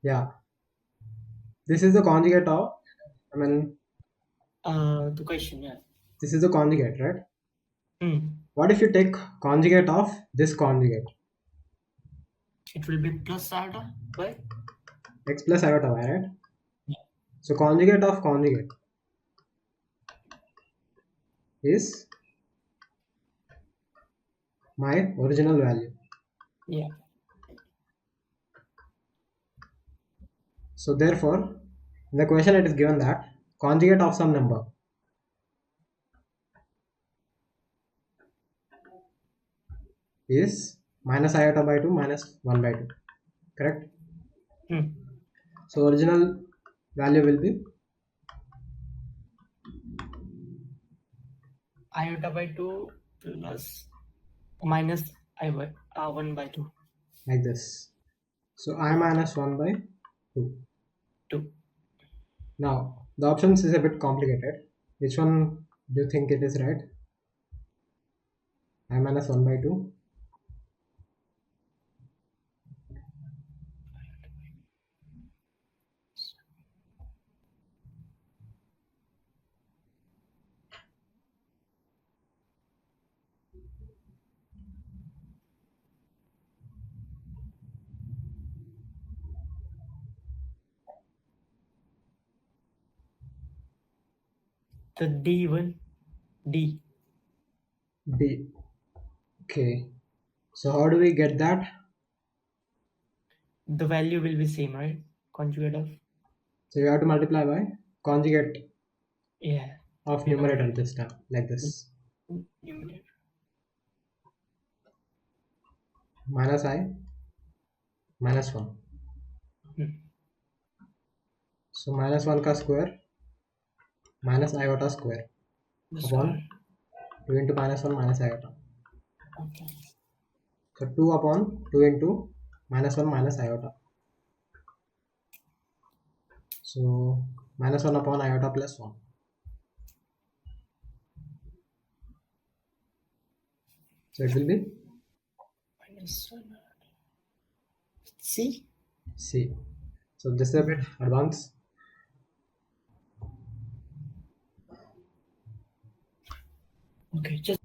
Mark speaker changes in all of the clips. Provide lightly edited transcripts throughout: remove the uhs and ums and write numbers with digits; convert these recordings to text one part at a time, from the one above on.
Speaker 1: Yeah, this is the conjugate of, I mean,
Speaker 2: The question, yeah.
Speaker 1: this is the conjugate, right?
Speaker 2: Hmm.
Speaker 1: What if you take conjugate of this conjugate?
Speaker 2: It will be plus iota, right?
Speaker 1: X plus iota y, right?
Speaker 2: Yeah.
Speaker 1: So conjugate of conjugate is my original value.
Speaker 2: Yeah.
Speaker 1: So therefore, in the question it is given that conjugate of some number is minus iota by 2 minus 1 by 2. Correct?
Speaker 2: Hmm.
Speaker 1: So original value will be
Speaker 2: Iota by 2 plus minus I by 1 by 2.
Speaker 1: like this. So I minus 1 by 2.
Speaker 2: 2.
Speaker 1: Now the options is a bit complicated. Which one do you think it is right? I minus 1 by 2.
Speaker 2: The D1. D.
Speaker 1: D. Okay. So how do we get that?
Speaker 2: The value will be same, right? Conjugate of.
Speaker 1: So you have to multiply by conjugate
Speaker 2: Yeah.
Speaker 1: of numerator
Speaker 2: Denominator.
Speaker 1: this time, like this.
Speaker 2: Numerator.
Speaker 1: Minus I minus 1.
Speaker 2: Hmm.
Speaker 1: So minus 1 ka square minus iota square
Speaker 2: The
Speaker 1: upon
Speaker 2: square.
Speaker 1: 2 into minus 1 minus iota.
Speaker 2: Okay.
Speaker 1: So 2 upon 2 into minus 1 minus iota. So minus 1 upon iota plus 1. So it will be
Speaker 2: Minus 1. C.
Speaker 1: C. So this is a bit advanced.
Speaker 2: Okay. Just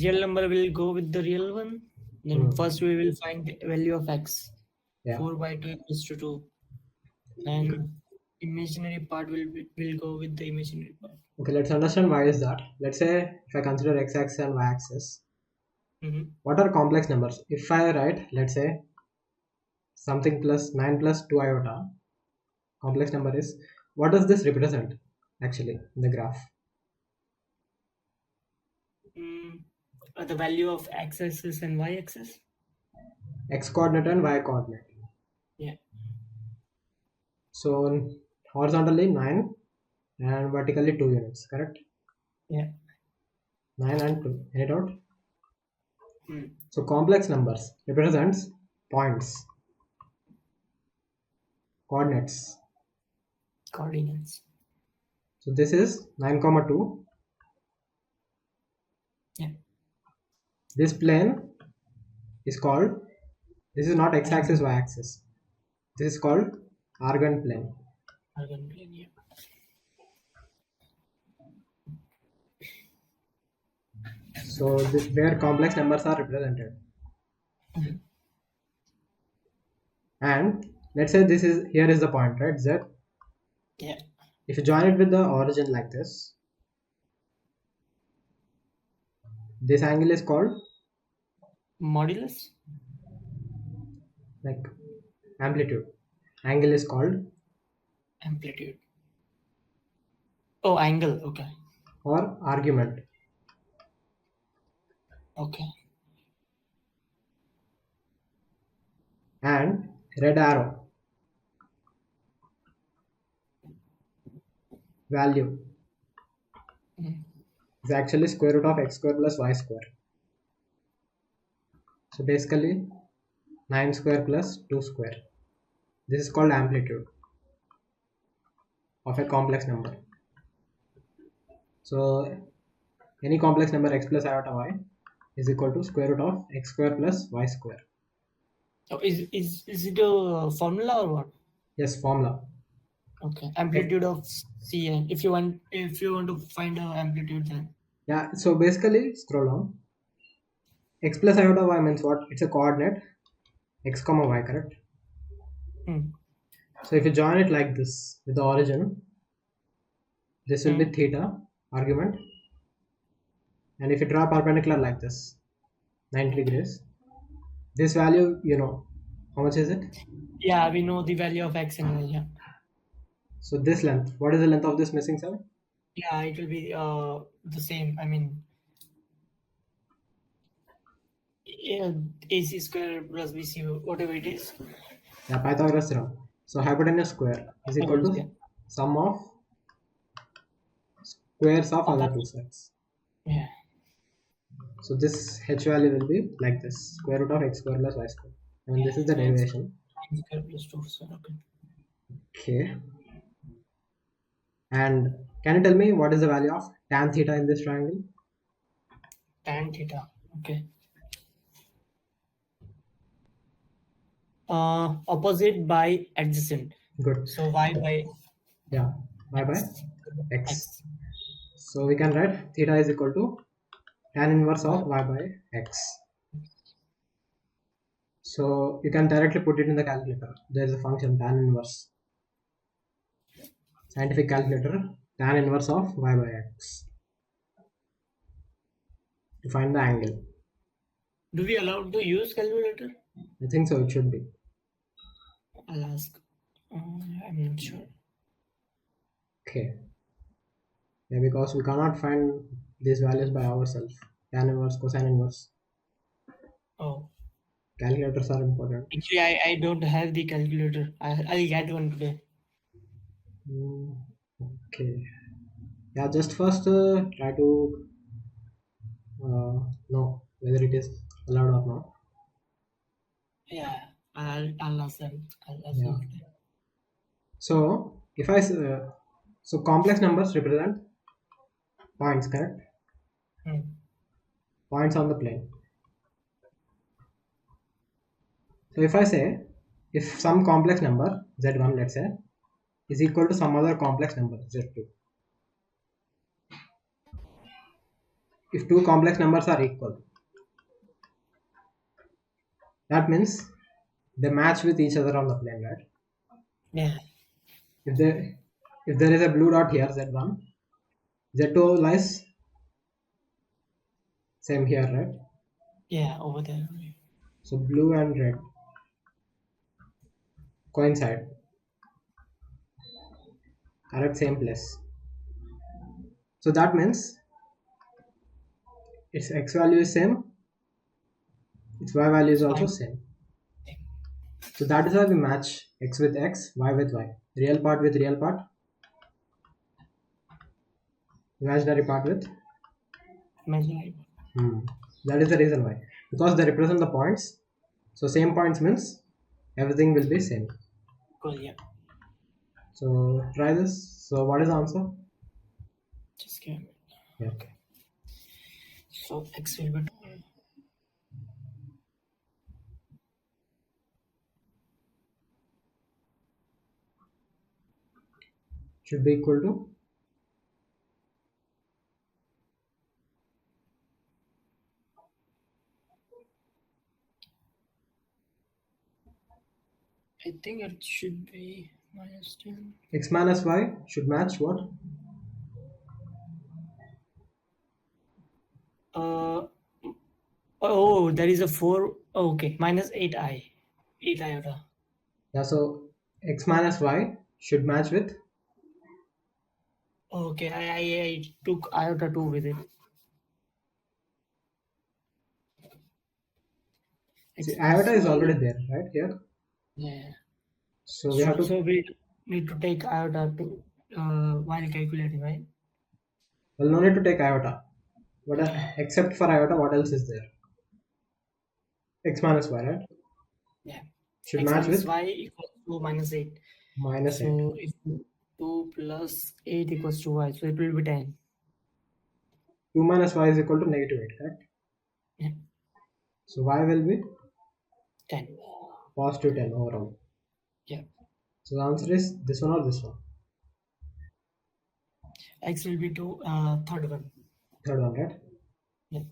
Speaker 2: real number will go with the real one. Then
Speaker 1: Hmm.
Speaker 2: first we will find the value of x.
Speaker 1: Yeah.
Speaker 2: 4 by 2 equals to 2. And imaginary part will go with the imaginary part.
Speaker 1: Okay, let's understand why is that. Let's say if I consider x-axis and y-axis,
Speaker 2: Mm-hmm.
Speaker 1: what are complex numbers? If I write, let's say something plus 9 plus 2 iota, complex number is, what does this represent actually in the graph?
Speaker 2: Mm, the value of x-axis and y-axis.
Speaker 1: X coordinate and y coordinate.
Speaker 2: Yeah.
Speaker 1: So horizontally 9 and vertically 2 units, correct?
Speaker 2: Yeah.
Speaker 1: 9 and 2. Any doubt?
Speaker 2: Mm.
Speaker 1: So complex numbers represents points, coordinates.
Speaker 2: Coordinates.
Speaker 1: So this is 9 comma 2.
Speaker 2: Yeah.
Speaker 1: This plane is called, this is not x-axis
Speaker 2: Argand.
Speaker 1: y-axis. This is called Argand plane.
Speaker 2: Argand plane. Yeah.
Speaker 1: So this where complex numbers are represented.
Speaker 2: Mhm.
Speaker 1: And let's say this is, here is the point, right? Z.
Speaker 2: Yeah.
Speaker 1: If you join it with the origin like this angle is called
Speaker 2: Modulus.
Speaker 1: like amplitude. Angle is called
Speaker 2: Amplitude. Oh, angle. Okay.
Speaker 1: or argument.
Speaker 2: Okay.
Speaker 1: And red arrow value
Speaker 2: Mm.
Speaker 1: is actually square root of x square plus y square. So basically 9 square plus 2 square. This is called amplitude of a complex number. So any complex number x plus iota y is equal to square root of x square plus y square.
Speaker 2: So is it a formula or what?
Speaker 1: Yes, formula.
Speaker 2: Okay, amplitude of Cn. If you want to find a amplitude, then
Speaker 1: Yeah, so basically, scroll down. X plus iota y means what? It's a coordinate x comma y, correct?
Speaker 2: hmm.
Speaker 1: So if you join it like this with the origin, this will be
Speaker 2: Hmm.
Speaker 1: theta argument, and if you draw perpendicular like this, 90
Speaker 2: Okay.
Speaker 1: degrees, this value, how much is it?
Speaker 2: Yeah, we know the value of x and y. Yeah,
Speaker 1: So this length, what is the length of this missing side?
Speaker 2: yeah, it will be the same. I mean, yeah, AC square plus BC, whatever it is.
Speaker 1: Yeah, Pythagoras theorem. So hypotenuse square is equal to
Speaker 2: Yeah.
Speaker 1: sum of squares of other two
Speaker 2: Opposite.
Speaker 1: sides.
Speaker 2: Yeah.
Speaker 1: So this h value will be like this, square root of x square plus y square. And this is the
Speaker 2: So x
Speaker 1: derivation.
Speaker 2: square plus 2. So okay.
Speaker 1: Okay. And can you tell me what is the value of tan theta in this triangle?
Speaker 2: Tan theta. Okay. Opposite by adjacent.
Speaker 1: Good.
Speaker 2: So y by
Speaker 1: Yeah, y by
Speaker 2: x.
Speaker 1: x.
Speaker 2: X.
Speaker 1: So we can write theta is equal to tan inverse
Speaker 2: Y.
Speaker 1: of y by x. So you can directly put it in the calculator. There is a function tan inverse. Scientific calculator, tan inverse of y by x to find the angle.
Speaker 2: Do we allow to use calculator?
Speaker 1: I think so. It should be.
Speaker 2: I'll ask. I'm not sure.
Speaker 1: Okay. Yeah, because we cannot find these values by ourselves. Tan inverse, cosine inverse.
Speaker 2: Oh,
Speaker 1: Calculators are important.
Speaker 2: actually, I don't have the calculator. I'll get one today.
Speaker 1: Mm, okay. Yeah, just first try to know whether it is allowed or not.
Speaker 2: Yeah, I'll ask them. I'll ask
Speaker 1: Yeah.
Speaker 2: them today.
Speaker 1: So if so complex numbers represent points, correct?
Speaker 2: Hmm.
Speaker 1: Points on the plane. So if I say if some complex number z1, let's say, is equal to some other complex number z2, if two complex numbers are equal, that means they match with each other on the plane, right?
Speaker 2: Yeah,
Speaker 1: If there is a blue dot here, z1, z2 lies same here, right?
Speaker 2: yeah, over there.
Speaker 1: So blue and red coincide, are at same place. So that means its x value is same, its y value is also
Speaker 2: Fine.
Speaker 1: same. So that is why we match x with x, y with y, real part with real part, imaginary part with.
Speaker 2: Imaginary.
Speaker 1: That is the reason why, because they represent the points. So same points means everything will be same.
Speaker 2: Cool. Yeah.
Speaker 1: So try this. So what is the answer?
Speaker 2: Just give me.
Speaker 1: Yeah.
Speaker 2: Okay. So x will be.
Speaker 1: Should be equal to.
Speaker 2: I think it should be -10.
Speaker 1: X minus y should match what?
Speaker 2: Uh oh, there is a 4. Oh, okay, -8i, 8 iota.
Speaker 1: Yeah. So x minus y should match with.
Speaker 2: Okay, I took iota 2 with it.
Speaker 1: See,
Speaker 2: X
Speaker 1: iota
Speaker 2: plus
Speaker 1: is
Speaker 2: y.
Speaker 1: already there, right here.
Speaker 2: Yeah.
Speaker 1: So we have
Speaker 2: So
Speaker 1: to.
Speaker 2: we need to take iota to while calculating, right?
Speaker 1: Well, no need to take iota. What
Speaker 2: Okay.
Speaker 1: except for iota, what else is there? X minus y, right?
Speaker 2: Yeah.
Speaker 1: Should
Speaker 2: X
Speaker 1: match
Speaker 2: minus
Speaker 1: with
Speaker 2: y equals to -8.
Speaker 1: -8.
Speaker 2: So if 2 plus 8 equals to y, so it will be 10.
Speaker 1: 2 minus y is equal to -8, correct?
Speaker 2: Yeah.
Speaker 1: So y will be
Speaker 2: 10.
Speaker 1: positive 10 overall.
Speaker 2: Yeah.
Speaker 1: So the answer is this one or this one.
Speaker 2: X will be to third one.
Speaker 1: Third one, right?
Speaker 2: Yeah.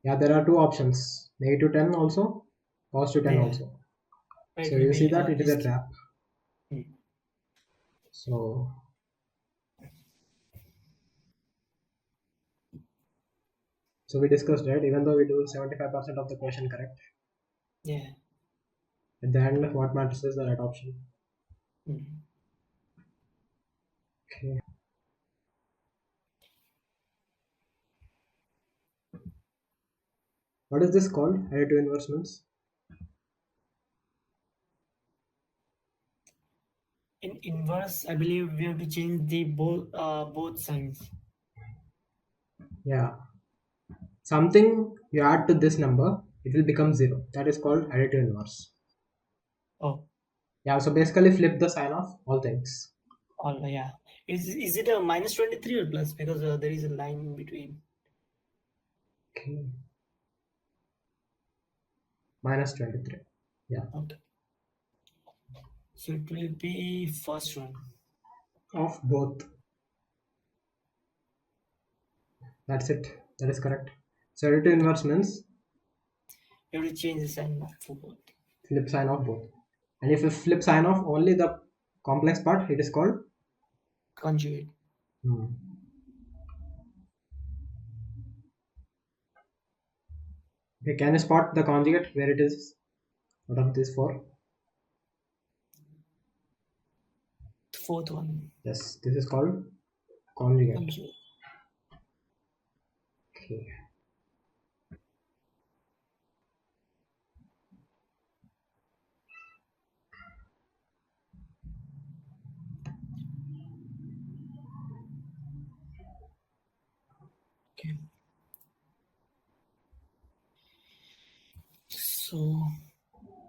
Speaker 1: Yeah, there are two options. Negative 10 also, positive 10
Speaker 2: Yeah.
Speaker 1: also.
Speaker 2: But
Speaker 1: So
Speaker 2: it will
Speaker 1: you see
Speaker 2: be
Speaker 1: that it is a
Speaker 2: this.
Speaker 1: trap.
Speaker 2: Hmm.
Speaker 1: So we discussed, right? Even though we do 75% of the question correct,
Speaker 2: Yeah.
Speaker 1: at the end what matters is the right option.
Speaker 2: Hmm.
Speaker 1: Okay. What is this called? Additive inversements?
Speaker 2: In inverse, I believe we have to change the both signs.
Speaker 1: Yeah. Something you add to this number, it will become 0. That is called additive inverse.
Speaker 2: Oh,
Speaker 1: Yeah, so basically flip the sign of all things.
Speaker 2: all yeah. Is it a minus 23 or plus? Because there is a line in between.
Speaker 1: Okay. Minus 23. Yeah.
Speaker 2: Okay. So it will be first one.
Speaker 1: Of both. That's it. That is correct. So additive inverse means
Speaker 2: You have to change the sign for both.
Speaker 1: flip sign of both. And if you flip sign of only the complex part, it is called
Speaker 2: Conjugate.
Speaker 1: hmm. Okay, can you spot the conjugate where it is out of these four?
Speaker 2: The fourth one.
Speaker 1: Yes, this is called conjugate.
Speaker 2: Conjugate.
Speaker 1: Okay.
Speaker 2: Okay. So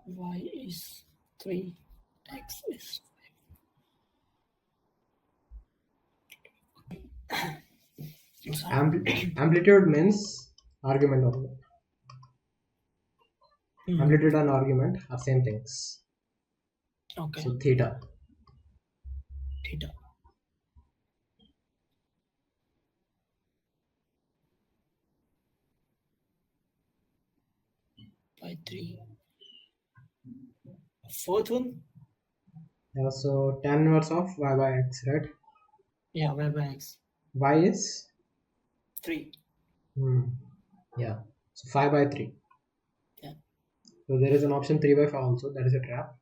Speaker 2: y is 3, x is 5.
Speaker 1: Amplitude means argument only. Amplitude and argument are same things.
Speaker 2: Okay.
Speaker 1: So theta.
Speaker 2: Theta. By 3. Fourth one?
Speaker 1: Yeah, so tan inverse of y by x, right?
Speaker 2: Yeah, y by x.
Speaker 1: Y is
Speaker 2: 3.
Speaker 1: yeah. So 5 by 3.
Speaker 2: Yeah.
Speaker 1: So there is an option 3 by 5 also. That is a trap.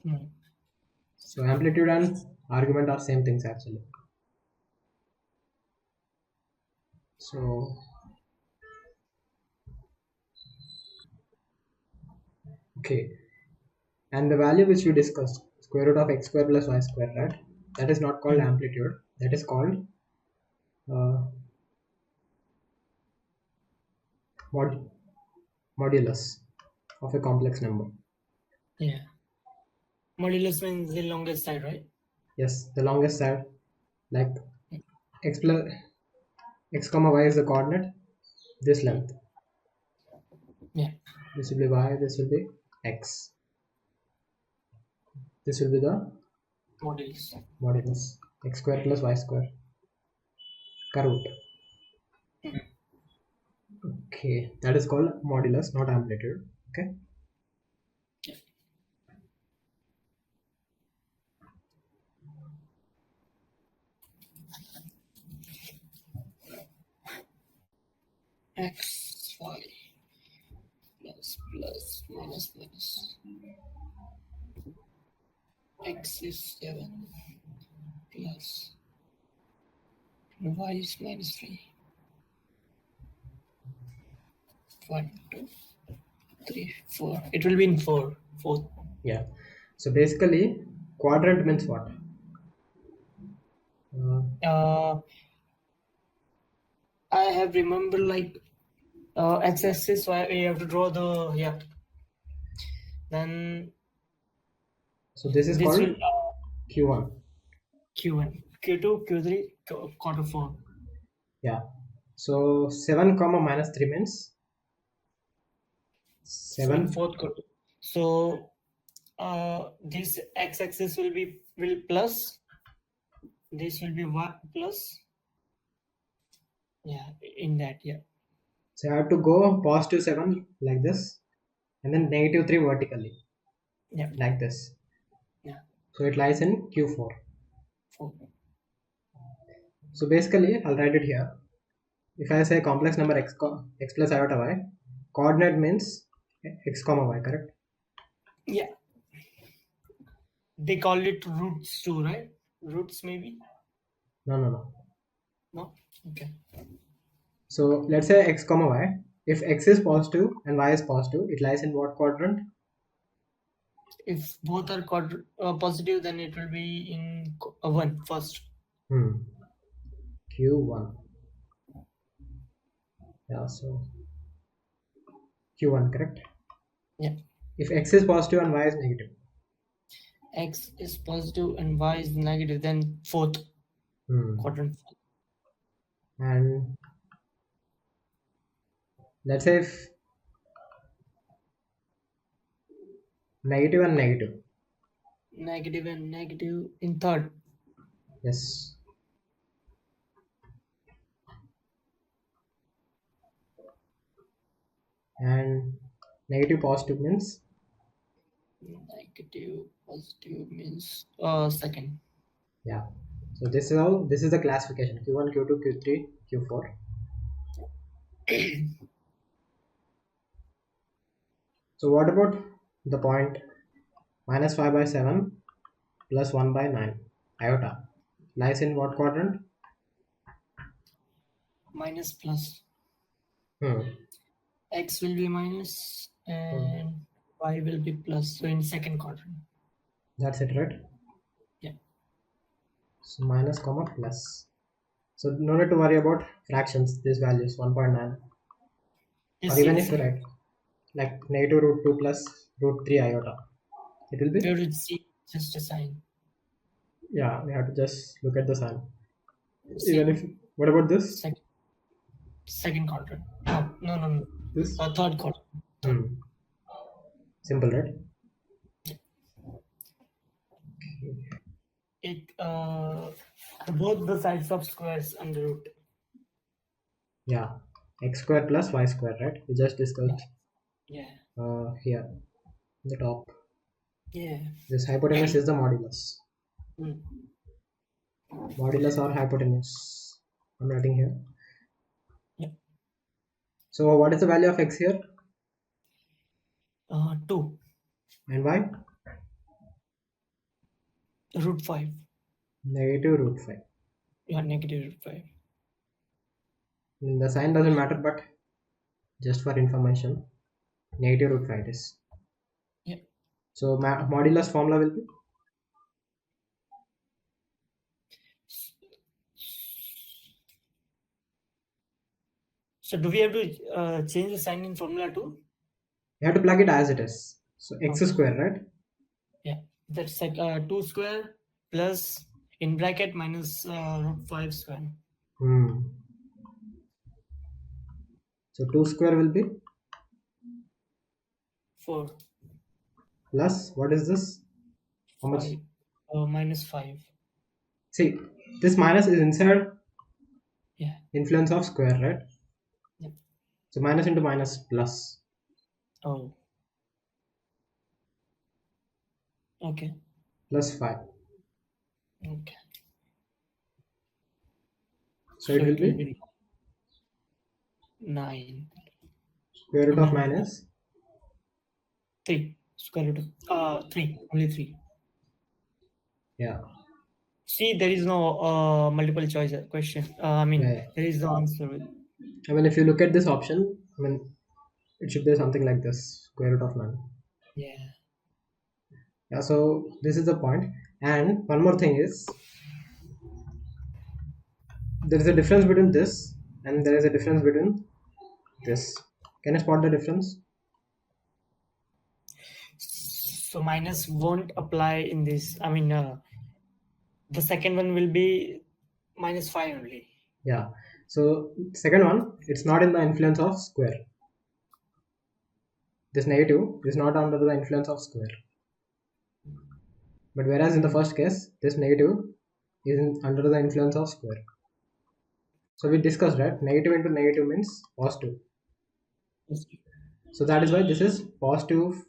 Speaker 2: Hmm.
Speaker 1: So amplitude and argument are same things actually. So okay. And the value which we discussed, square root of x square plus y square, right? That is not called amplitude. That is called modulus of a complex number.
Speaker 2: Yeah. Modulus means the longest side, right?
Speaker 1: Yes, the longest side, like x plus x comma y is the coordinate. This length.
Speaker 2: Yeah.
Speaker 1: This will be y. This will be x. This will be the
Speaker 2: Modulus.
Speaker 1: modulus x square plus y square. Root. Okay, that is called modulus, not amplitude. Okay.
Speaker 2: Yeah. X, y, plus, minus. X is 7, plus, y is minus 3. 1, 2, 3, 4. It will be in 4. Fourth.
Speaker 1: Yeah. So basically, quadrant means what?
Speaker 2: I have remembered like x-axis, so we have to draw the Then
Speaker 1: So this is
Speaker 2: this
Speaker 1: called
Speaker 2: will
Speaker 1: Q1.
Speaker 2: Q1, Q2, Q3, quarter 4.
Speaker 1: Yeah. So 7 comma minus 3 means
Speaker 2: So in
Speaker 1: 7.
Speaker 2: fourth quadrant. So this x-axis will plus. This will be y plus. Yeah, in that, yeah.
Speaker 1: So I have to go positive 7 like this, and then negative 3 vertically
Speaker 2: Yeah.
Speaker 1: like this.
Speaker 2: Yeah.
Speaker 1: So it lies in Q4.
Speaker 2: 4.
Speaker 1: So basically, I'll write it here. If I say complex number x plus iota y, coordinate means x comma y, correct?
Speaker 2: Yeah. They call it roots too, right? Roots maybe?
Speaker 1: No.
Speaker 2: No? Okay.
Speaker 1: So let's say x comma y. If x is positive and y is positive, it lies in what quadrant?
Speaker 2: If both are positive, then it will be in 1 first.
Speaker 1: Q1. Yeah, so Q1, correct?
Speaker 2: Yeah.
Speaker 1: If x is positive and y is negative.
Speaker 2: X is positive and y is negative, then fourth quadrant.
Speaker 1: And let's say if negative and negative.
Speaker 2: Negative and negative in third.
Speaker 1: Yes. And negative positive means?
Speaker 2: Negative positive means second.
Speaker 1: Yeah. So this is the classification Q1, Q2, Q3, Q4. So what about the point minus 5 by 7 plus 1 by 9 iota lies in what quadrant?
Speaker 2: Minus plus.
Speaker 1: Hmm.
Speaker 2: X will be minus and y will be plus. So in second quadrant.
Speaker 1: That's it, right?
Speaker 2: Yeah.
Speaker 1: So minus comma plus. So no need to worry about fractions, these values 1.9. Or even if you write like negative root 2 plus root 3 iota, it will
Speaker 2: we
Speaker 1: be?
Speaker 2: have to see just a sign.
Speaker 1: Yeah, we have to just look at the sign.
Speaker 2: See,
Speaker 1: Even if, what about this?
Speaker 2: second quadrant. No.
Speaker 1: This?
Speaker 2: Third quadrant.
Speaker 1: Simple, right?
Speaker 2: It both the sides of squares under root.
Speaker 1: Yeah, x square plus y square, right? We just discussed.
Speaker 2: Yeah.
Speaker 1: Here, the top.
Speaker 2: Yeah.
Speaker 1: This hypotenuse is the modulus. Modulus or hypotenuse. I'm writing here.
Speaker 2: Yeah.
Speaker 1: So what is the value of x here?
Speaker 2: 2.
Speaker 1: And y?
Speaker 2: Root 5.
Speaker 1: Negative root 5.
Speaker 2: Yeah, negative root 5.
Speaker 1: The sign doesn't matter, but just for information, negative root 5 is.
Speaker 2: Yeah.
Speaker 1: So modulus formula will be?
Speaker 2: So do we have to change the sign in formula too?
Speaker 1: You have to plug it as it is. So x square, right?
Speaker 2: Yeah, that's like 2 square plus in bracket minus root 5 square.
Speaker 1: So 2 square will be?
Speaker 2: 4.
Speaker 1: Plus, what is this? How much?
Speaker 2: 5. Minus 5.
Speaker 1: See, this minus is inside
Speaker 2: Yeah.
Speaker 1: influence of square, right?
Speaker 2: Yeah.
Speaker 1: So minus into minus plus.
Speaker 2: Oh. Okay.
Speaker 1: Plus 5.
Speaker 2: Okay.
Speaker 1: So it will be
Speaker 2: 9.
Speaker 1: square root of 9 is
Speaker 2: 3. Square root of 3. Only 3.
Speaker 1: Yeah.
Speaker 2: See, there is no multiple choice question. There is no answer.
Speaker 1: I mean, if you look at this option, it should be something like this, square root of 9. Yeah, so this is the point. And one more thing is, there is a difference between this and there is a difference between this. Can you spot the difference?
Speaker 2: So minus won't apply in this. The second one will be minus 5 only.
Speaker 1: Yeah. So second one, it's not in the influence of square. This negative is not under the influence of square. But whereas in the first case, this negative is under the influence of square. So we discussed that negative into negative means positive. So that is why this is positive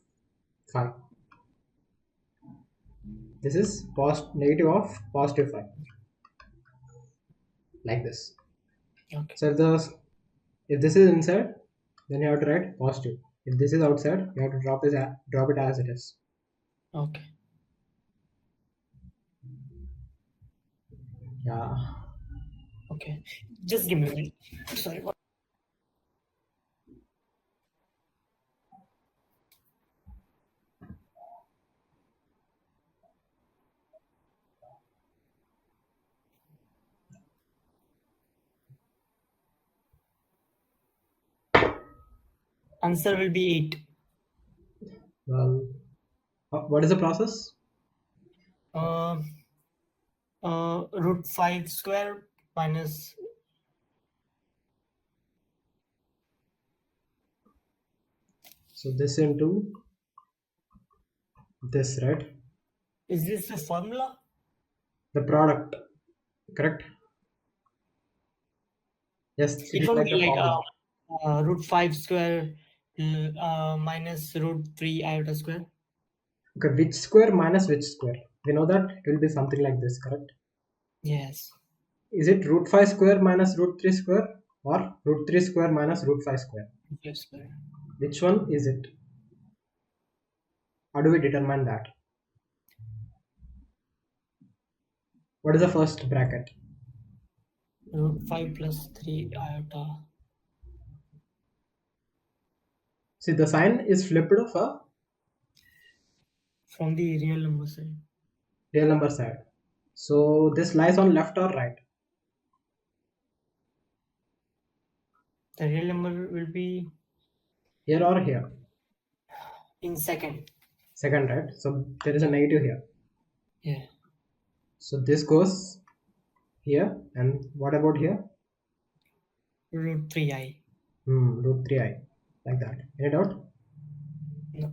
Speaker 1: 5. This is negative of positive 5. Like this.
Speaker 2: Okay.
Speaker 1: So if this is inside, then you have to write positive. If this is outside, you have to drop it as it is.
Speaker 2: Okay.
Speaker 1: Yeah.
Speaker 2: Okay. Just give me a minute. Sorry. What? Answer will be 8.
Speaker 1: Well, what is the process?
Speaker 2: Root 5 square minus.
Speaker 1: So this into this, right?
Speaker 2: Is this the formula?
Speaker 1: The product, correct? Yes, it
Speaker 2: It
Speaker 1: is
Speaker 2: won't
Speaker 1: like
Speaker 2: be
Speaker 1: the
Speaker 2: like
Speaker 1: formula.
Speaker 2: root 5 square minus root 3 iota square.
Speaker 1: Okay, which square minus which square? We know that it will be something like this, correct?
Speaker 2: Yes.
Speaker 1: Is it root 5 square minus root 3 square or root 3 square minus root 5 square?
Speaker 2: Yes, square.
Speaker 1: Which one is it? How do we determine that? What is the first bracket?
Speaker 2: Root 5 plus 3 iota.
Speaker 1: See, the sign is flipped for
Speaker 2: From the real number side.
Speaker 1: real number side. So this lies on left or right?
Speaker 2: The real number will be
Speaker 1: Here or here?
Speaker 2: in second.
Speaker 1: Second, right? So there is a negative here.
Speaker 2: Yeah.
Speaker 1: So this goes here, and what about here?
Speaker 2: Root 3i.
Speaker 1: Root 3i, like that. Any doubt?
Speaker 2: No.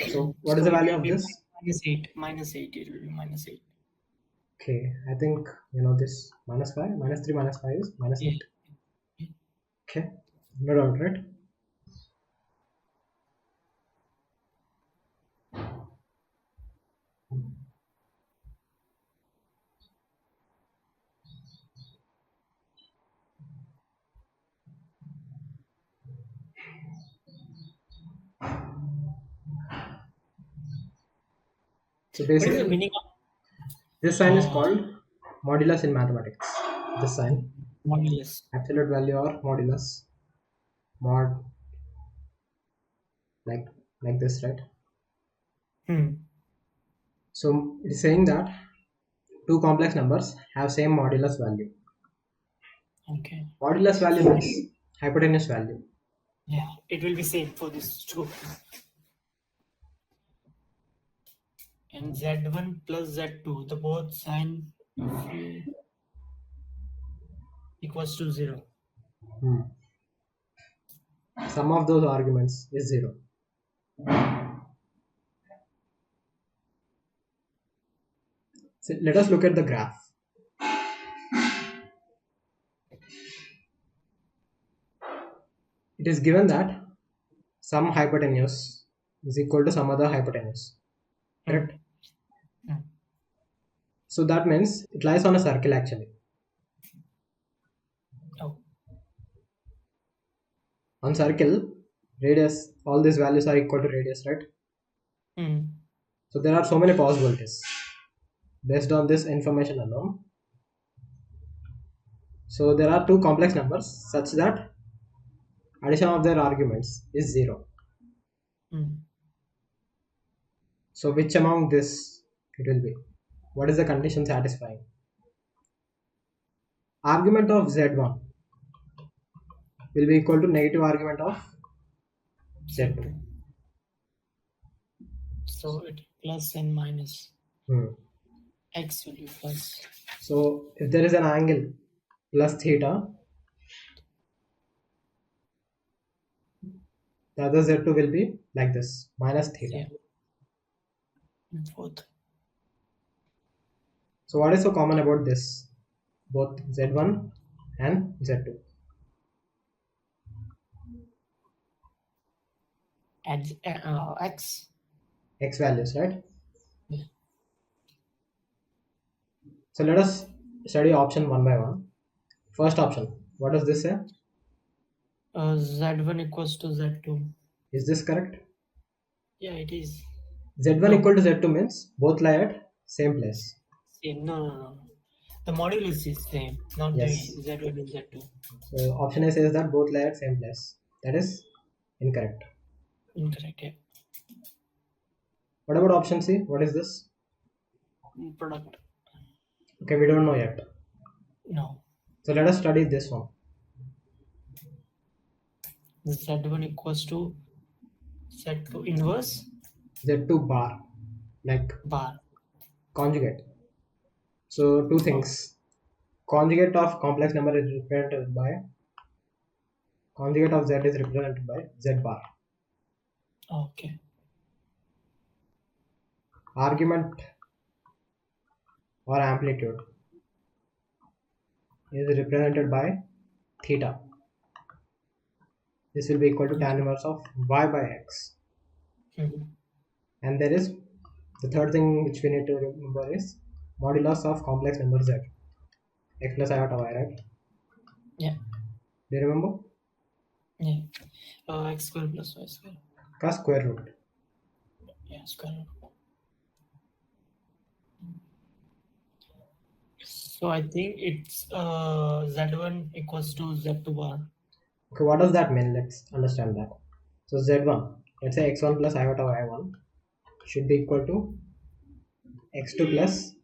Speaker 1: So what is the
Speaker 2: it
Speaker 1: value
Speaker 2: will
Speaker 1: of
Speaker 2: be
Speaker 1: this?
Speaker 2: minus 8. Minus 8. It will be minus 8.
Speaker 1: Okay, I think you know this. Minus 5, minus 3, minus 5 is minus
Speaker 2: Yeah.
Speaker 1: 8. Okay, no doubt, right? So
Speaker 2: What is the
Speaker 1: basically,
Speaker 2: meaning of
Speaker 1: this sign is called modulus in mathematics. This sign,
Speaker 2: modulus?
Speaker 1: absolute value or modulus, mod, like this, right? So it is saying that two complex numbers have same modulus value.
Speaker 2: Okay.
Speaker 1: Modulus value means hypotenuse value.
Speaker 2: Yeah, it will be same for this two. And z1 plus z2, the both sign equals to 0.
Speaker 1: Sum of those arguments is 0. So let us look at the graph. It is given that some hypotenuse is equal to some other hypotenuse. Correct? So that means it lies on a circle actually.
Speaker 2: Oh.
Speaker 1: On circle, radius, all these values are equal to radius, right? So there are so many possibilities based on this information alone. So there are two complex numbers such that addition of their arguments is 0. So which among this it will be? What is the condition satisfying? Argument of z1 will be equal to negative argument of z2.
Speaker 2: So it plus and minus. X will be plus.
Speaker 1: So if there is an angle plus theta, The other z2 will be like this, minus theta.
Speaker 2: Yeah. Fourth.
Speaker 1: So what is so common about this? Both z1 and z2.
Speaker 2: Add x.
Speaker 1: X values, right?
Speaker 2: Yeah.
Speaker 1: So let us study option one by one. First option, what does this say?
Speaker 2: Z1 equals to Z2.
Speaker 1: Is this correct?
Speaker 2: Yeah, it is.
Speaker 1: Z1
Speaker 2: No.
Speaker 1: equal to Z2 means both lie at same place.
Speaker 2: Same. No. The modulus is same, not
Speaker 1: Yes.
Speaker 2: the Z1 and Z2.
Speaker 1: So option A says that both lie at same place. That is incorrect.
Speaker 2: Incorrect. Yeah.
Speaker 1: What about option C? What is this?
Speaker 2: Product.
Speaker 1: Okay, we don't know yet.
Speaker 2: No.
Speaker 1: So let us study this one.
Speaker 2: Z1 equals to Z2 inverse
Speaker 1: Z2 bar, like
Speaker 2: bar.
Speaker 1: conjugate. So two things. Conjugate of complex number is represented by, conjugate of Z is represented by Z bar.
Speaker 2: Okay.
Speaker 1: Argument or amplitude is represented by theta. This will be equal to tan inverse of y by x.
Speaker 2: Mhm.
Speaker 1: And there is the third thing which we need to remember is modulus of complex number z, x plus iota y, right?
Speaker 2: Yeah.
Speaker 1: Do you remember?
Speaker 2: Yeah. X square plus y square.
Speaker 1: Ka square root.
Speaker 2: Yeah, square root. So I think it's Z1 equals to Z2 bar.
Speaker 1: Okay, what does that mean? Let's understand that. So z1, let's say x1 plus iota y1 should be equal to x2 plus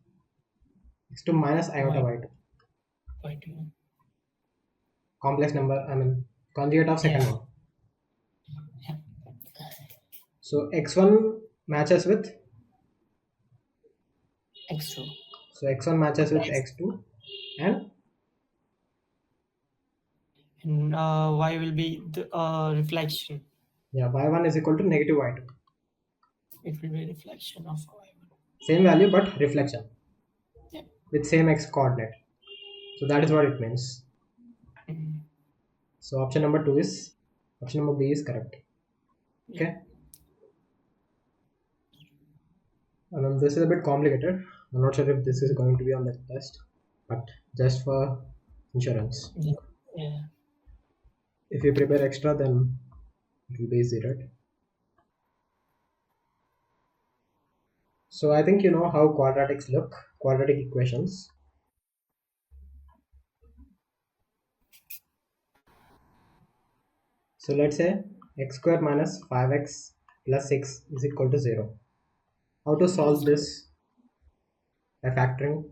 Speaker 1: x2 minus iota y2.
Speaker 2: Y2.
Speaker 1: Complex number, I mean conjugate of second
Speaker 2: Yeah.
Speaker 1: one.
Speaker 2: Yeah.
Speaker 1: So x1 matches with,
Speaker 2: X2.
Speaker 1: so x1 matches with x2 and
Speaker 2: And Y will be the reflection.
Speaker 1: yeah, y1 is equal to negative y2.
Speaker 2: It will be reflection of Y1.
Speaker 1: Same value but reflection.
Speaker 2: Yeah.
Speaker 1: With same x coordinate. So that is what it means.
Speaker 2: Mhm.
Speaker 1: So option number B is correct. Okay. And this is a bit complicated. I'm not sure if this is going to be on the test, but just for insurance.
Speaker 2: Yeah.
Speaker 1: If you prepare extra, then it will be easy, right? So I think you know how quadratics look, quadratic equations. So let's say x square minus 5x plus 6 is equal to 0. How to solve this? By factoring.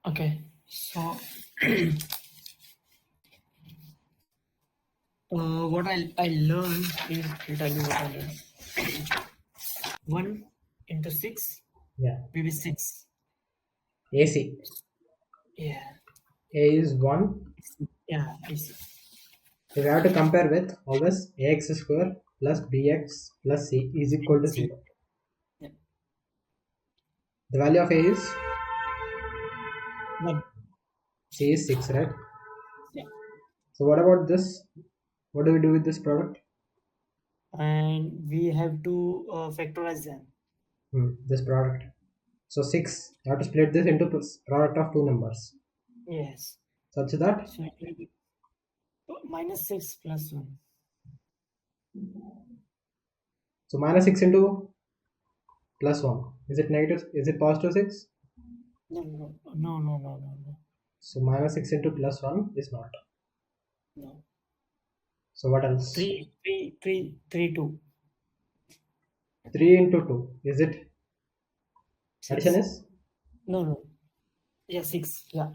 Speaker 2: Okay. So what I learned is, I'll tell you what I learned. 1 into 6
Speaker 1: Yeah.
Speaker 2: will be 6.
Speaker 1: AC.
Speaker 2: Yeah.
Speaker 1: A is 1.
Speaker 2: Yeah, I see.
Speaker 1: So we have to compare with always ax square plus bx plus c is equal to 0.
Speaker 2: Yeah.
Speaker 1: The value of a is,
Speaker 2: One.
Speaker 1: c is 6, right?
Speaker 2: Yeah.
Speaker 1: So what about this? What do we do with this product?
Speaker 2: And we have to factorize them.
Speaker 1: This product. So 6, you have to split this into product of two numbers.
Speaker 2: Yes.
Speaker 1: Such that,
Speaker 2: So it will be minus 6 plus 1.
Speaker 1: so minus 6 into plus 1. Is it negative? Is it positive 6?
Speaker 2: No.
Speaker 1: So minus 6 into plus 1 is not.
Speaker 2: No.
Speaker 1: So what else?
Speaker 2: 3, 2.
Speaker 1: 3 into 2. Is it addition is?
Speaker 2: No. Yeah, 6. Yeah.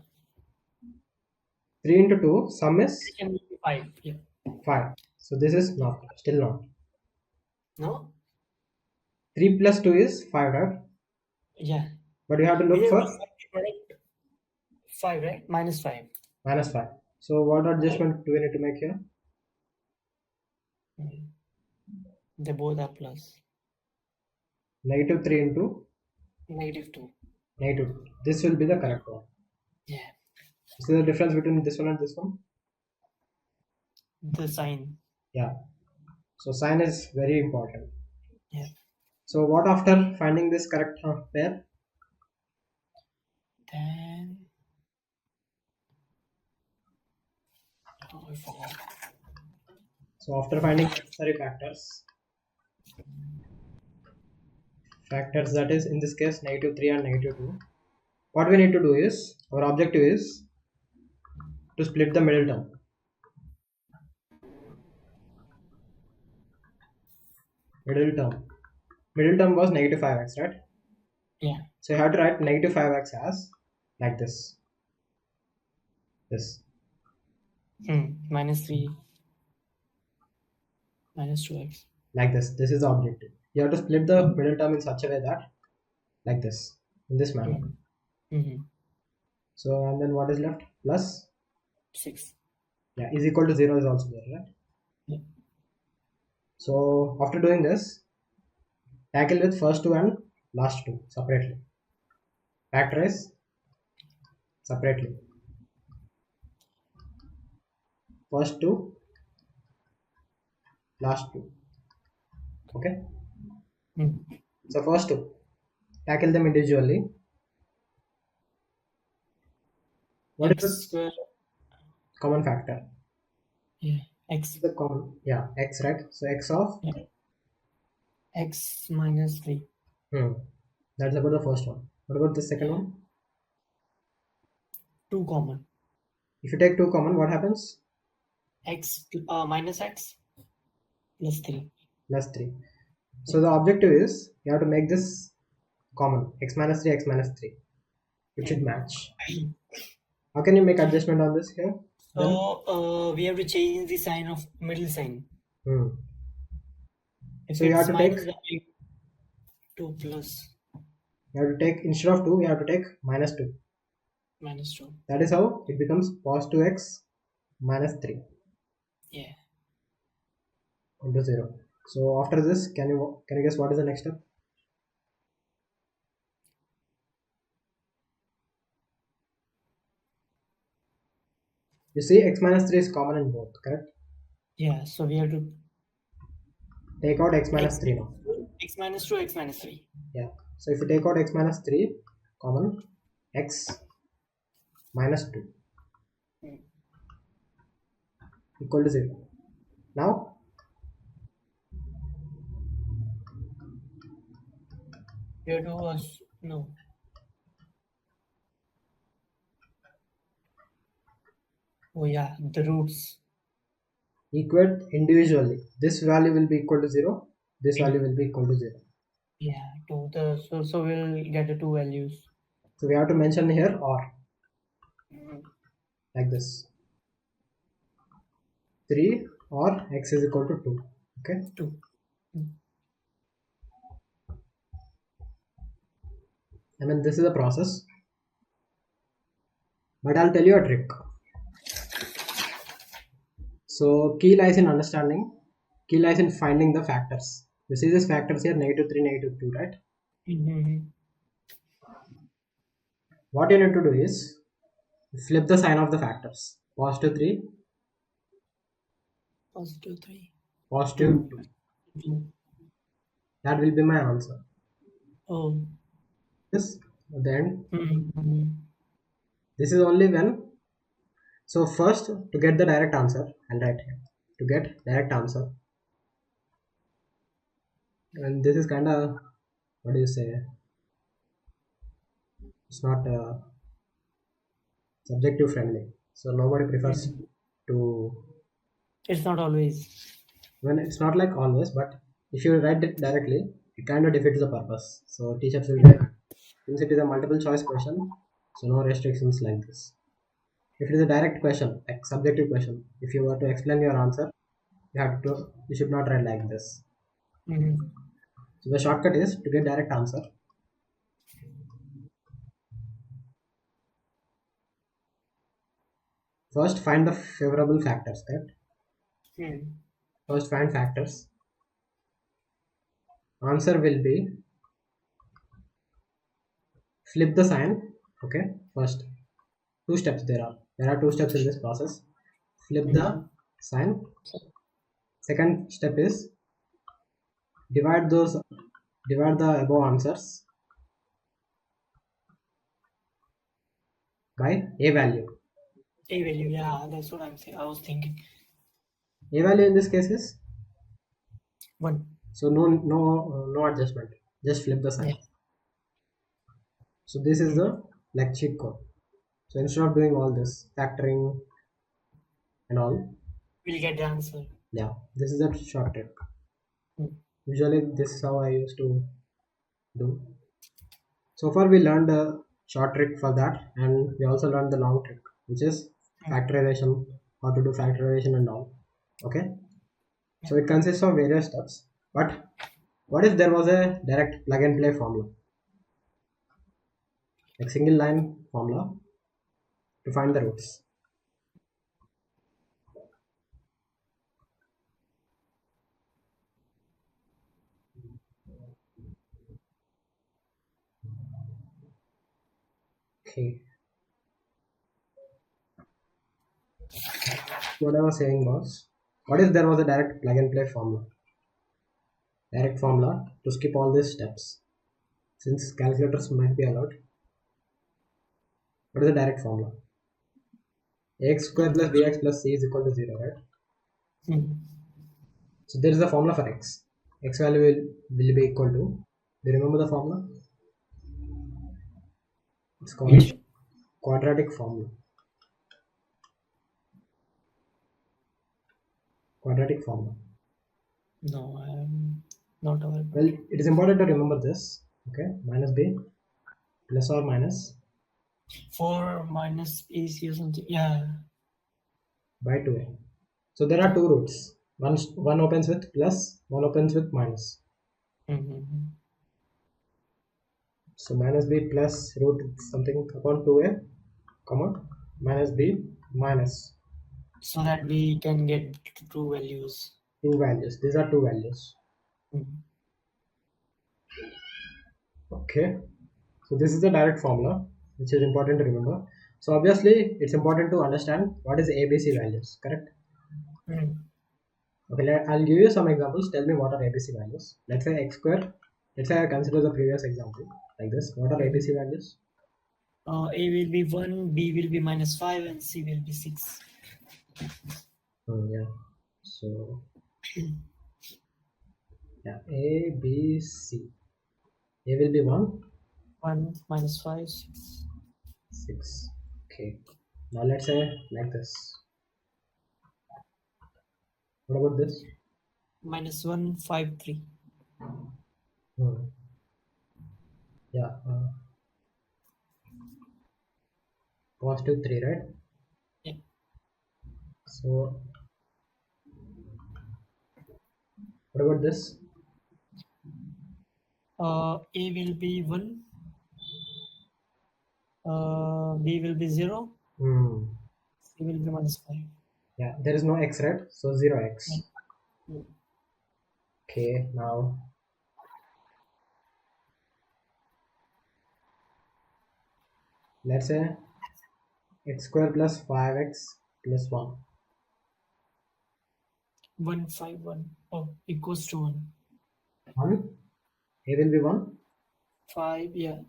Speaker 1: 3 into 2, sum is
Speaker 2: Addition will be 5. Yeah.
Speaker 1: 5. So this is not, still not.
Speaker 2: No?
Speaker 1: 3 plus 2 is 5, right?
Speaker 2: Yeah.
Speaker 1: But you have to
Speaker 2: We
Speaker 1: look
Speaker 2: have
Speaker 1: for
Speaker 2: to find the product 5, right? Minus 5.
Speaker 1: minus 5. So what adjustment do we need to make here?
Speaker 2: They both are plus.
Speaker 1: Negative 3 into
Speaker 2: -2.
Speaker 1: negative 2. This will be the correct one.
Speaker 2: Yeah.
Speaker 1: See the difference between this one and this one?
Speaker 2: The sign.
Speaker 1: Yeah. So sign is very important.
Speaker 2: Yeah.
Speaker 1: So what after finding this correct pair?
Speaker 2: Then I forgot.
Speaker 1: So after finding necessary factors that is in this case negative 3 and negative 2, what we need to do is, our objective is to split the middle term. Middle term was negative 5x, right?
Speaker 2: Yeah.
Speaker 1: So you have to write negative 5x as like this.
Speaker 2: -3 -2x.
Speaker 1: Like this. This is the objective. You have to split the middle term in such a way that like this, in this manner. So and then what is left? Plus
Speaker 2: 6.
Speaker 1: Yeah, is equal to 0 is also there, right?
Speaker 2: Yeah.
Speaker 1: So after doing this, tackle with first two and last two separately. Factorize separately. First two, last two. Okay. So first two, tackle them individually. What
Speaker 2: X
Speaker 1: is the
Speaker 2: square.
Speaker 1: common factor?
Speaker 2: Yeah. X.
Speaker 1: The common, yeah, x, right? So x of
Speaker 2: X -3.
Speaker 1: That's about the first one. What about the second one?
Speaker 2: 2 common.
Speaker 1: If you take two common, what happens?
Speaker 2: X minus x plus 3.
Speaker 1: Plus 3. So the objective is you have to make this common, x minus 3, x minus 3. It should match. How can you make adjustment on this here?
Speaker 2: So we have to change the sign of middle sign. If
Speaker 1: So you have
Speaker 2: it's
Speaker 1: to take
Speaker 2: minus, then we 2 plus
Speaker 1: you have to take instead of 2 you have to take minus 2.
Speaker 2: -2.
Speaker 1: That is how it becomes positive x minus 3
Speaker 2: Yeah.
Speaker 1: into 0. So after this, can you guess what is the next step? You see x minus 3 is common in both, correct?
Speaker 2: Yeah, so we have to
Speaker 1: Take out x minus 3 now.
Speaker 2: x -2, x -3.
Speaker 1: Yeah. So if you take out x minus 3 common, x minus 2 equal to 0. Now
Speaker 2: We have to no. Oh yeah, the roots.
Speaker 1: equate individually. This value will be equal to 0. This value will be equal to 0.
Speaker 2: Yeah, to the so we'll get the two values.
Speaker 1: So we have to mention here or like this. 3 or x is equal to 2. Okay.
Speaker 2: 2.
Speaker 1: I mean, this is a process, but I'll tell you a trick. So key lies in understanding, key lies in finding the factors. You see these factors here, negative 3, negative 2, right? What you need to do is flip the sign of the factors. Positive 3,
Speaker 2: Positive 3.
Speaker 1: positive 2. That will be my answer.
Speaker 2: Oh.
Speaker 1: This then this is only when. So first, to get the direct answer, I'll write here to get direct answer. And this is kind of, what do you say? It's not subjective friendly. So nobody prefers to.
Speaker 2: It's not always.
Speaker 1: When it's not like always, but if you write it directly, it kind of defeats the purpose. So teachers will get, since it is a multiple choice question, so no restrictions like this. If it is a direct question, like subjective question, if you were to explain your answer, you should not write like this. So the shortcut is to get direct answer. First, find the favorable factors, correct? First find factors. Answer will be flip the sign. Okay, first two steps there are two steps in this process. Flip the sign. Second step is divide the above answers by a value.
Speaker 2: A value, yeah, that's what I'm saying. I was thinking.
Speaker 1: A value in this case is
Speaker 2: 1.
Speaker 1: so no adjustment, just flip the sign.
Speaker 2: Yeah.
Speaker 1: So this is the like cheat code. So instead of doing all this factoring and all,
Speaker 2: We'll get the answer.
Speaker 1: yeah, this is a short trick.
Speaker 2: Hmm.
Speaker 1: Usually this is how I used to do. So far we learned a short trick for that, and we also learned the long trick, which is factorization, how to do factorization and all. Okay, so it consists of various steps. But what if there was a direct plug and play formula, like single line formula to find the roots? Okay, what I was saying was, what if there was a direct plug and play formula? Direct formula to skip all these steps. Since calculators might be allowed, what is the direct formula? Ax square plus bx plus c is equal to 0, right? So there is a formula for x. X value will be equal to, do you remember the formula? It's called
Speaker 2: Which?
Speaker 1: quadratic formula. Quadratic formula.
Speaker 2: No, I am not aware.
Speaker 1: Well, it is important to remember this. Okay, minus b plus or minus
Speaker 2: 4 minus AC or something. Yeah.
Speaker 1: by 2a. So there are two roots. One opens with plus, one opens with minus.
Speaker 2: Mm-hmm.
Speaker 1: So minus b plus root something upon 2a, comma, minus b minus
Speaker 2: So that we can get true values.
Speaker 1: two values. These are two values. Okay. So this is the direct formula, which is important to remember. So obviously, it's important to understand what is ABC values, correct? Okay, I'll give you some examples. Tell me what are ABC values. Let's say x square. Let's say I consider the previous example like this. What are ABC values?
Speaker 2: A will be 1, B will be minus 5, and C will be 6.
Speaker 1: Yeah. So yeah, A, B, C. A will be 1,
Speaker 2: 1 minus 5, 6.
Speaker 1: 6. Okay. Now let's say like this. What about this?
Speaker 2: Minus 1, 5, 3.
Speaker 1: Yeah. Positive 3, right?
Speaker 2: Yeah.
Speaker 1: So what about this?
Speaker 2: A will be 1. B will be 0. C will be minus 5.
Speaker 1: Yeah, there is no x, right? So 0x.
Speaker 2: Yeah.
Speaker 1: Okay, now let's say x square plus 5x plus 1.
Speaker 2: 1, 5, 1. Oh, equals to 1.
Speaker 1: 1. A will be 1.
Speaker 2: 5, yeah.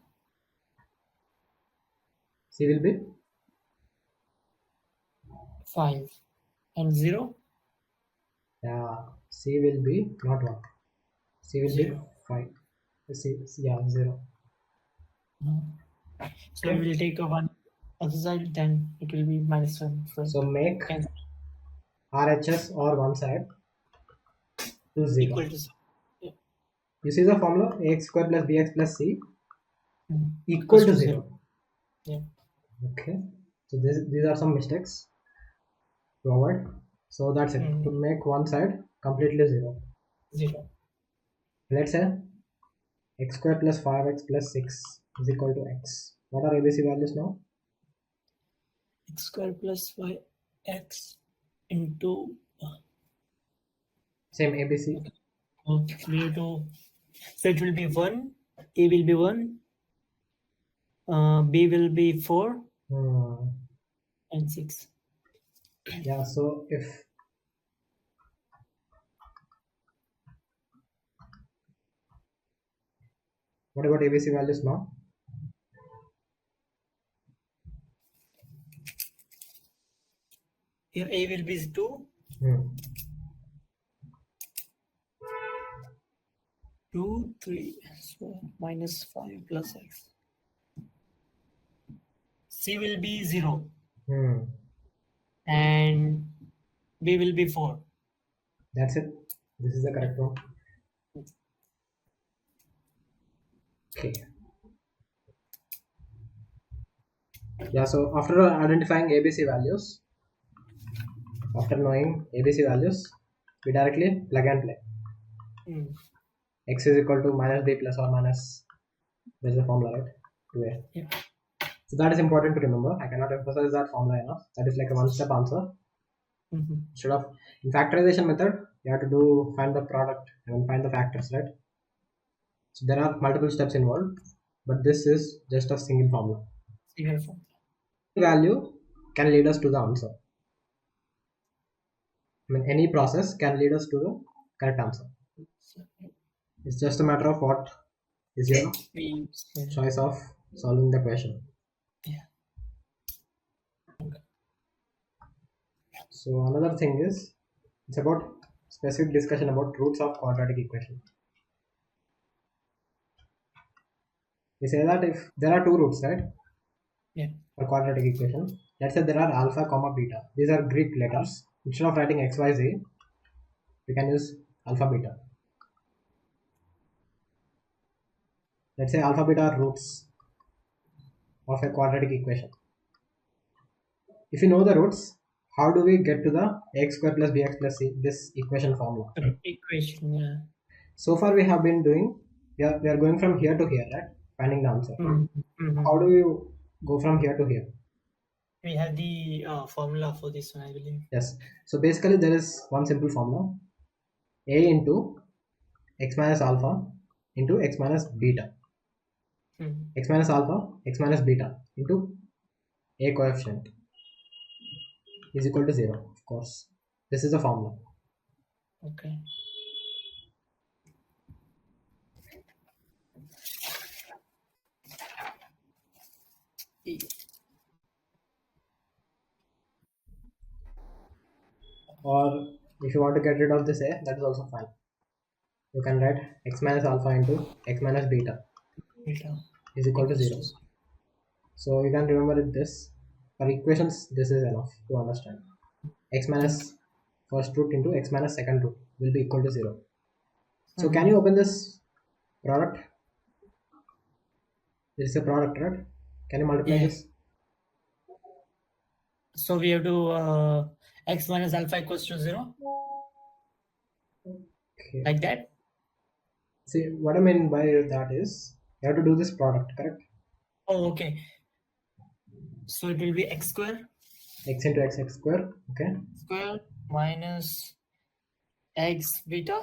Speaker 1: C will be
Speaker 2: 5. And 0?
Speaker 1: yeah. C will be not 1. C will
Speaker 2: 0.
Speaker 1: be 5. C, yeah, 0.
Speaker 2: So
Speaker 1: Okay.
Speaker 2: we will take a 1 other side, then it will be minus 1.
Speaker 1: So make
Speaker 2: Cancel.
Speaker 1: RHS or one side to 0.
Speaker 2: Equal to 0. Yeah.
Speaker 1: You see the formula ax square plus bx plus c equal
Speaker 2: Equals
Speaker 1: to
Speaker 2: to
Speaker 1: 0.
Speaker 2: Yeah.
Speaker 1: Okay. So these are some mistakes to avoid. So that's it. To make one side completely 0.
Speaker 2: 0.
Speaker 1: Let's say x square plus 5x plus 6 is equal to x. What are ABC values now?
Speaker 2: X square plus 5x into
Speaker 1: Same ABC.
Speaker 2: So we have to. So it will be 1. A will be 1. B will be 4
Speaker 1: Hmm.
Speaker 2: and 6.
Speaker 1: Yeah, so if what about ABC values now?
Speaker 2: Here A will be 2.
Speaker 1: Hmm.
Speaker 2: 2, 3. So minus 5 plus x. C will be 0.
Speaker 1: Hmm.
Speaker 2: And B will be 4.
Speaker 1: That's it. This is the correct one. Okay. Yeah, so after identifying ABC values, after knowing ABC values, we directly plug and play.
Speaker 2: Hmm.
Speaker 1: X is equal to minus B plus or minus, there's a formula, right? 2A.
Speaker 2: Yeah.
Speaker 1: So that is important to remember. I cannot emphasize that formula enough. That is like a one-step answer.
Speaker 2: Mhm.
Speaker 1: Instead of in factorization method, you have to find the product and find the factors, right? So there are multiple steps involved, but this is just a single formula.
Speaker 2: Single form.
Speaker 1: Value can lead us to the answer. I mean, any process can lead us to the correct answer. It's just a matter of what is your
Speaker 2: We
Speaker 1: choice of solving the question.
Speaker 2: Yeah.
Speaker 1: So another thing is it's about specific discussion about roots of quadratic equation. We say that if there are two roots, right,
Speaker 2: Yeah.
Speaker 1: for quadratic equation, let's say there are alpha comma beta. These are Greek letters. Instead of writing x y z, we can use alpha beta. Let's say alpha beta are roots of a quadratic equation. If you know the roots, how do we get to the x square plus bx plus c, this equation formula?
Speaker 2: Equation. Yeah.
Speaker 1: So far we have been doing, we are going from here to here, right? Finding the answer.
Speaker 2: Mhm.
Speaker 1: How do you go from here to here?
Speaker 2: We have the formula for this one, I believe.
Speaker 1: Yes. So basically there is one simple formula. A into x minus alpha into x minus beta. X minus alpha, x minus beta into a coefficient is equal to 0, of course. This is the formula.
Speaker 2: Okay.
Speaker 1: Or if you want to get rid of this a, that is also fine. You can write x minus alpha into x minus beta
Speaker 2: Beta
Speaker 1: is equal to
Speaker 2: equals
Speaker 1: 0. So you can remember it this. For equations, this is enough to understand. X minus first root into x minus second root will be equal to 0. So can you open this product? This is a product, right? Can you multiply
Speaker 2: Yeah.
Speaker 1: this?
Speaker 2: So we have to x minus alpha equals to 0,
Speaker 1: Okay.
Speaker 2: like that.
Speaker 1: See, what I mean by that is you have to do this product, correct?
Speaker 2: Oh, okay. So it will be x square
Speaker 1: X into x square, okay?
Speaker 2: square minus x beta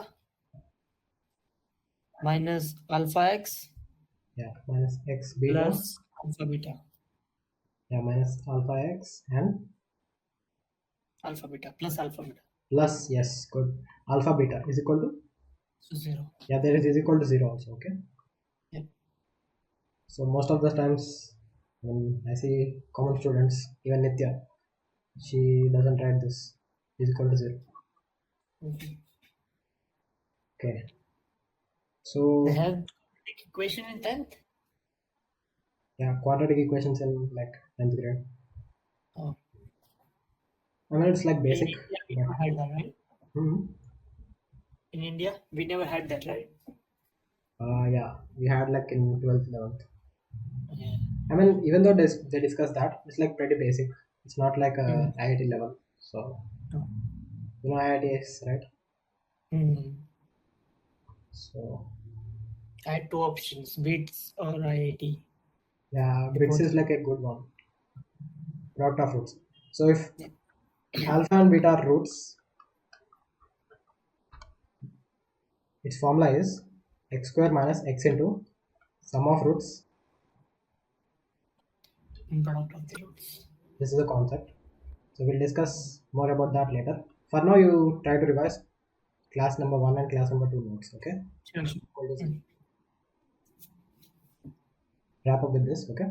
Speaker 2: minus alpha x
Speaker 1: Yeah, minus x beta.
Speaker 2: plus alpha beta.
Speaker 1: Yeah, minus alpha x and
Speaker 2: Alpha beta plus alpha beta.
Speaker 1: plus, yes, good. Alpha beta is equal to,
Speaker 2: So 0.
Speaker 1: yeah, there is equal to 0 also, okay?
Speaker 2: Yeah.
Speaker 1: So most of the times when I see common students, even Nitya, she doesn't write this is equal to 0. Okay. So
Speaker 2: They have equation in 10th.
Speaker 1: yeah, quadratic equations in like 10th grade.
Speaker 2: Oh.
Speaker 1: I mean it's like
Speaker 2: In
Speaker 1: basic.
Speaker 2: India, we never had that, right?
Speaker 1: Hmm.
Speaker 2: In India, we never had that, right?
Speaker 1: Yeah, we had like in 12th, 11th.
Speaker 2: Yeah.
Speaker 1: I mean, even though they discuss that, it's like pretty basic. It's not like a IIT level. So,
Speaker 2: Oh.
Speaker 1: you know IIT right? So,
Speaker 2: I had two options, BITS or IIT.
Speaker 1: yeah,
Speaker 2: They
Speaker 1: BITS
Speaker 2: both-
Speaker 1: is like a good one. Product of roots. So, if
Speaker 2: Yeah.
Speaker 1: alpha and beta are roots, Its formula is x square minus x into sum of roots.
Speaker 2: Product of the roots.
Speaker 1: This is the concept. So we'll discuss more about that later. For now, you try to revise class number 1 and class number 2 notes. Okay.
Speaker 2: Sure, sure.
Speaker 1: We'll just wrap up with this. Okay.